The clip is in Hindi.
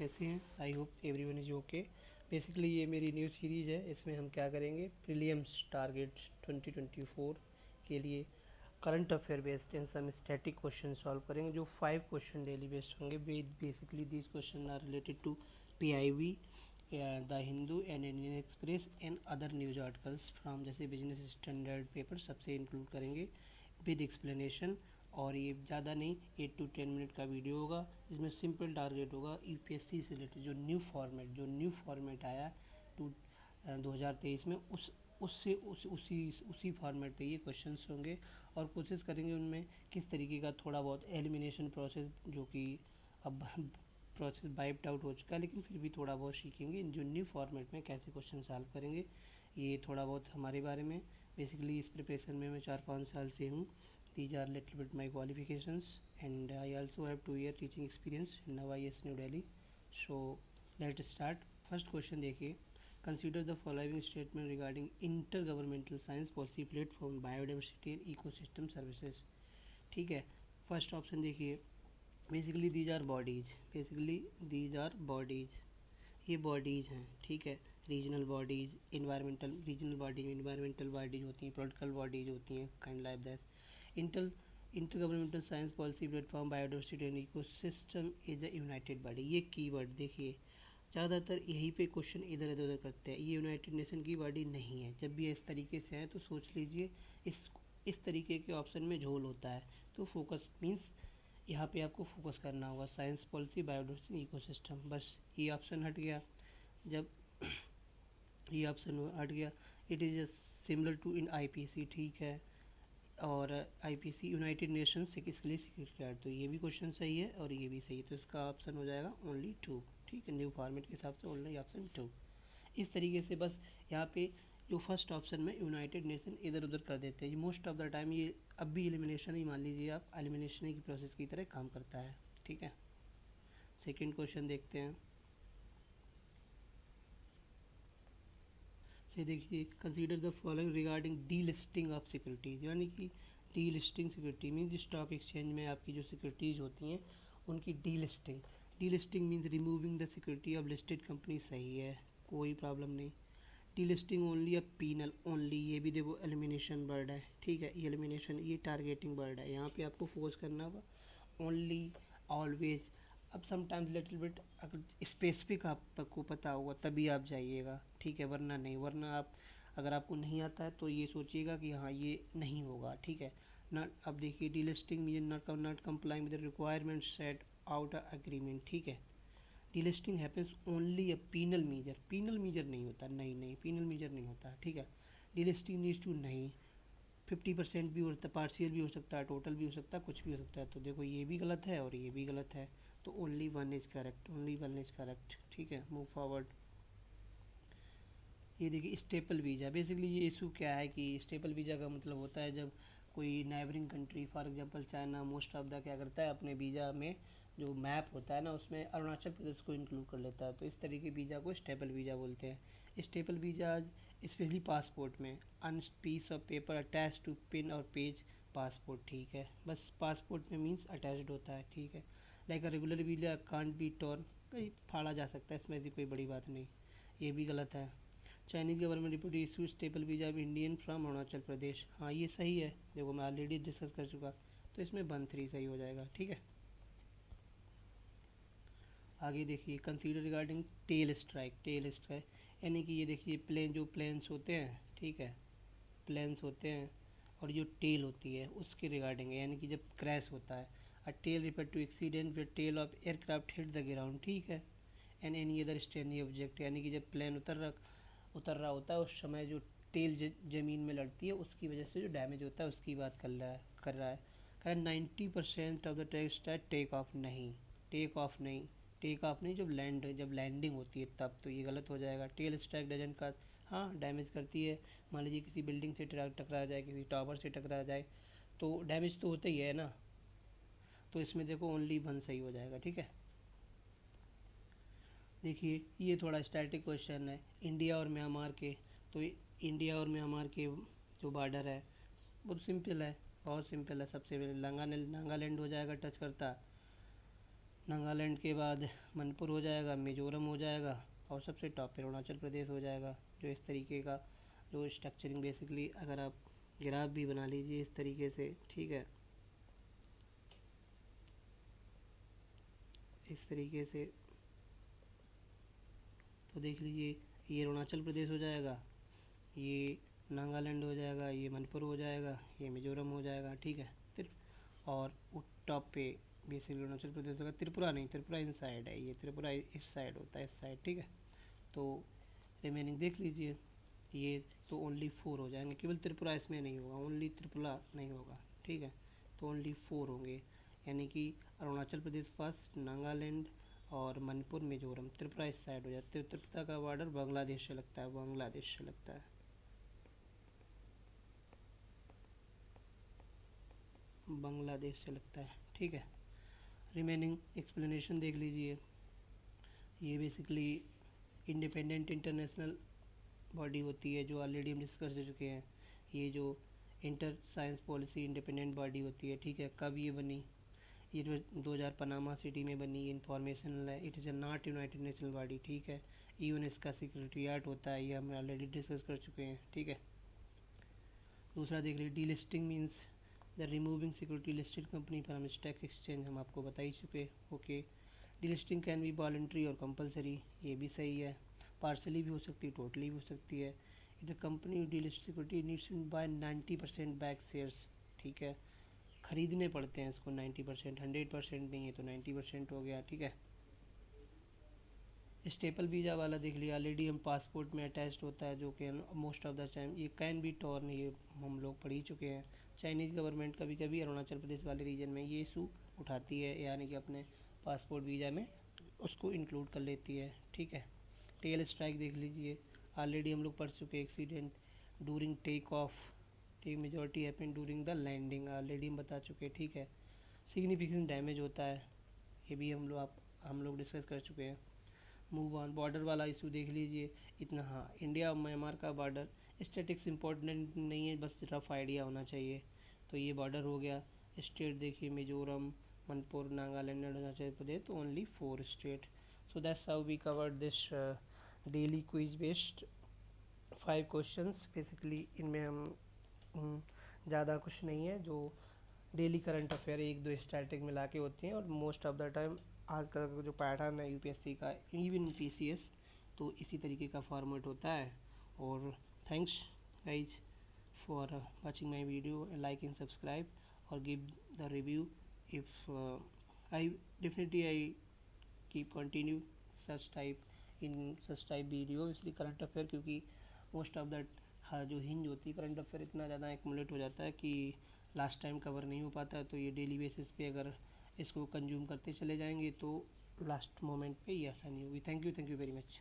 कैसे हैं? I hope everyone is okay. Basically ये मेरी न्यू सीरीज़ है, इसमें हम क्या करेंगे, प्रीलिम्स टारगेट्स 2024 के लिए current affair based and some static question solve करेंगे, जो 5 क्वेश्चन डेली बेस्ड होंगे। Basically these questions are related to PIB, the Hindu and Indian Express and other news articles from, जैसे बिजनेस स्टैंडर्ड पेपर सबसे इंक्लूड करेंगे विद एक्सप्लेनेशन। और ये ज़्यादा नहीं, 8 to 10 मिनट का वीडियो होगा। इसमें सिंपल टारगेट होगा UPSC से रिलेटेड, जो न्यू फॉर्मेट आया 2023 में, उसी फॉर्मेट पे ये क्वेश्चंस होंगे। और कोशिश करेंगे उनमें किस तरीके का थोड़ा बहुत एलिमिनेशन प्रोसेस, जो कि अब प्रोसेस वाइप्ड आउट हो चुका है, लेकिन फिर भी थोड़ा बहुत सीखेंगे जो न्यू फॉर्मेट में कैसे क्वेश्चन सॉल्व करेंगे। ये थोड़ा बहुत हमारे बारे में। बेसिकली इस प्रिपरेशन में मैं 4-5 साल से हूँ। These are little bit my qualifications, and I also have 2 year teaching experience in IIS New Delhi. So let's start. First question देखिए, consider the following statement regarding intergovernmental science policy platform biodiversity and ecosystem services। ठीक है, फर्स्ट ऑप्शन देखिए, these are bodies, ये बॉडीज़ हैं, ठीक है। रीजनल बॉडीज़, रीजनल बॉडीज़ होती हैं, पॉलिटिकल बॉडीज़ होती हैं, kind like that. Inter science policy platform biodiversity and ecosystem is a United body. ये कीवर्ड देखिए, ज़्यादातर यहीं पे क्वेश्चन इधर उधर करते हैं। ये यूनाइटेड नेशन की बॉडी नहीं है। जब भी इस तरीके से है तो सोच लीजिए इस तरीके के ऑप्शन में झोल होता है। तो फोकस मीन्स यहाँ पे आपको फोकस करना होगा, साइंस पॉलिसी बायोडाइवर्सिटी इकोसिस्टम। बस ये ऑप्शन हट गया। जब ये ऑप्शन हट गया, it is similar to in IPC, ठीक है। और IPC यूनाइटेड नेशन से किसके लिए सिक्योरिटी गार्ड, तो ये भी क्वेश्चन सही है और ये भी सही है। तो इसका ऑप्शन हो जाएगा ओनली 2, ठीक है। न्यू फॉर्मेट के हिसाब से ओनली ऑप्शन 2। इस तरीके से बस यहाँ पे जो फर्स्ट ऑप्शन में यूनाइटेड नेशन इधर उधर कर देते हैं। मोस्ट ऑफ द टाइम ये अब भी एलिमिनेशन ही मान लीजिए आप, एलिमिनेशन की प्रोसेस की तरह काम करता है, ठीक है। सेकेंड क्वेश्चन देखते हैं। से देखिए, consider the following regarding delisting of securities, यानी कि delisting security means stock exchange में आपकी जो सिक्योरिटीज़ होती हैं उनकी delisting. Delisting means removing the security of listed company, सही है, कोई प्रॉब्लम नहीं। Delisting only a penal only, ये भी देखो एलिमिनेशन वर्ड है, ठीक है। ये एलिमिनेशन, ये टारगेटिंग वर्ड है, यहाँ पे आपको फोकस करना होगा ओनली, ऑलवेज। अब समटाइम्स लिटिल बिट अगर स्पेसिफिक आपको पता होगा तभी आप जाइएगा, ठीक है, वरना नहीं। वरना आप अगर आपको नहीं आता है तो ये सोचिएगा कि हाँ ये नहीं होगा, ठीक है। नॉट, अब देखिए, delisting mean not complying with requirement set out agreement, ठीक है। Delisting happens only a penal measure नहीं होता, नहीं पीनल मीजर नहीं होता, ठीक है। डीलिस्टिंग नीड्स टू नहीं, 50% भी हो सकता है, पार्शियल भी हो सकता है, टोटल भी हो सकता है, कुछ भी हो सकता है। तो देखो ये भी गलत है और ये भी गलत है, तो ओनली वन इज करेक्ट, ठीक है। Move forward. ये देखिए, स्टेपल वीज़ा, बेसिकली ये इशू क्या है कि स्टेपल वीज़ा का मतलब होता है जब कोई neighbouring country, for example China, most of the क्या करता है अपने वीज़ा में जो मैप होता है ना, उसमें अरुणाचल प्रदेश को इंक्लूड कर लेता है। तो इस तरीके वीज़ा को स्टेपल वीज़ा बोलते हैं। स्टेपल वीज़ा स्पेशली पासपोर्ट में, an piece of paper attach to pin और पेज पासपोर्ट, ठीक है। बस पासपोर्ट में मीन्स अटैच्ड होता है, ठीक है। Like a regular visa can't be torn, कहीं फाड़ा जा सकता है, इसमें ऐसी कोई बड़ी बात नहीं। ये भी गलत है। Chinese government report issue stapled visa Indian from Arunachal Pradesh, हाँ ये सही है, देखो मैं ऑलरेडी डिस्कस कर चुका, तो इसमें 1-3 सही हो जाएगा, ठीक है। आगे देखिए, कंसीडर रिगार्डिंग टेल स्ट्राइक यानी कि ये देखिए प्लेन्स होते हैं, ठीक है, प्लेन्स होते हैं और जो टेल होती है उसके रिगार्डिंग है, यानी कि जब क्रैश होता है। A tail refer to accident with tail of aircraft hit the ground, ठीक है। And any other standing object, यानी कि जब प्लेन उतर रहा होता है उस समय जो टेल ज़मीन में लड़ती है उसकी वजह से जो डैमेज होता है उसकी बात कर रहा है। कह 90% ऑफ द टेक्स्ट है टेक ऑफ नहीं, जब लैंडिंग होती है तब, तो ये गलत हो जाएगा। टेल स्ट्राइक डजंट का, हाँ डैमेज करती है। मान लीजिए किसी बिल्डिंग से टकरा जाए, किसी टावर से टकरा जाए, तो डैमेज तो होता ही है ना। तो इसमें देखो ओनली 1 सही हो जाएगा, ठीक है। देखिए, ये थोड़ा स्टैटिक क्वेश्चन है, इंडिया और म्यांमार के। तो इंडिया और म्यांमार के जो बॉर्डर है बहुत सिंपल है, सबसे पहले नागालैंड हो जाएगा टच करता। नागालैंड के बाद मणिपुर हो जाएगा, मिजोरम हो जाएगा और सबसे टॉप पे अरुणाचल प्रदेश हो जाएगा। जो इस तरीके का जो स्ट्रक्चरिंग बेसिकली अगर आप ग्राफ भी बना लीजिए इस तरीके से, ठीक है, इस तरीके से तो देख लीजिए ये अरुणाचल प्रदेश हो जाएगा, ये नागालैंड हो जाएगा, ये मणिपुर हो जाएगा, ये मिजोरम हो जाएगा, ठीक है। और टॉप पे बेसिकली अरुणाचल प्रदेश होगा, त्रिपुरा नहीं, त्रिपुरा इन साइड है, ये त्रिपुरा इस साइड होता है, इस साइड, ठीक है। तो रिमेनिंग देख लीजिए, ये तो ओनली 4 हो जाएंगे, केवल त्रिपुरा इसमें नहीं होगा, ओनली त्रिपुरा नहीं होगा, ठीक है। तो ओनली 4 होंगे, यानी कि अरुणाचल प्रदेश फर्स्ट, नागालैंड और मणिपुर, मिजोरम, त्रिपुरा इस साइड हो जाता है। त्रिपुरा का बॉर्डर बांग्लादेश से लगता है, बांग्लादेश से लगता है, बांग्लादेश से लगता है, ठीक है। रिमेनिंग एक्सप्लेनेशन देख लीजिए, ये बेसिकली इंडिपेंडेंट इंटरनेशनल बॉडी होती है जो ऑलरेडी हम डिस्कस कर चुके हैं। ये जो inter science policy independent body होती है, ठीक है, कब ये बनी, ये 2000 पनामा सिटी में बनी, इंफॉर्मेशन है, it is a not United national body, ठीक है। यूएन इसका सिक्योरिटियाट होता है, ये हम ऑलरेडी डिस्कस कर चुके हैं, ठीक है। दूसरा देख लीजिए, D listing means the removing security listed company from stock exchange, हम आपको बता ही चुके, okay. D listing can be voluntary और कंपलसरी, ये भी सही है, पार्सली भी हो सकती है, टोटली भी हो सकती है। The company delist security needs to buy 90% back shares, ठीक है, खरीदने पड़ते हैं इसको 90%, 100% नहीं है तो 90% हो गया, ठीक है। स्टेपल वीज़ा वाला देख लिया, ऑलरेडी हम पासपोर्ट में अटैच्ड होता है, जो कि मोस्ट ऑफ द टाइम ये कैन बी टॉर्न, ये हम लोग पढ़ ही चुके हैं। चाइनीज़ गवर्नमेंट कभी कभी अरुणाचल प्रदेश वाले रीजन में ये इशू उठाती है, यानी कि अपने पासपोर्ट वीज़ा में उसको इंक्लूड कर लेती है, ठीक है। टेल स्ट्राइक देख लीजिए, ऑलरेडी हम लोग पढ़ चुके हैं, accident during take off, take majority happen during the landing, already हम बता चुके हैं, ठीक है। सिग्निफिकेंट डैमेज होता है, ये भी हम लोग डिस्कस कर चुके हैं। मूव ऑन, बॉर्डर वाला इशू देख लीजिए इतना, हाँ, इंडिया और म्यांमार का बॉर्डर स्टेटिक्स इंपॉर्टेंट नहीं है, बस रफ आइडिया होना चाहिए। तो ये बॉर्डर हो गया। स्टेट देखिए, मिजोरम, मणिपुर, नागालैंड, अरुणाचल प्रदेश, तो only 4 state. So that's how we covered this daily quiz based 5 questions. Basically इनमें हम ज़्यादा कुछ नहीं है, जो डेली करंट अफेयर एक दो स्टैटिक मिला के होती हैं, और मोस्ट ऑफ द टाइम आज का जो पैटर्न है यूपीएससी का, इवन पीसीएस, तो इसी तरीके का फॉर्मेट होता है। और thanks guys for watching my video, like and subscribe और give the review if I definitely I keep continue such type video, इसलिए करंट अफेयर, क्योंकि मोस्ट ऑफ दैट हाँ जो हिंज होती है करंट अफेयर इतना ज़्यादा एक्मुलेट हो जाता है कि लास्ट टाइम कवर नहीं हो पाता है। तो ये डेली बेसिस पे अगर इसको कंज्यूम करते चले जाएंगे तो लास्ट मोमेंट पे ये आसानी होगी। Thank you very much.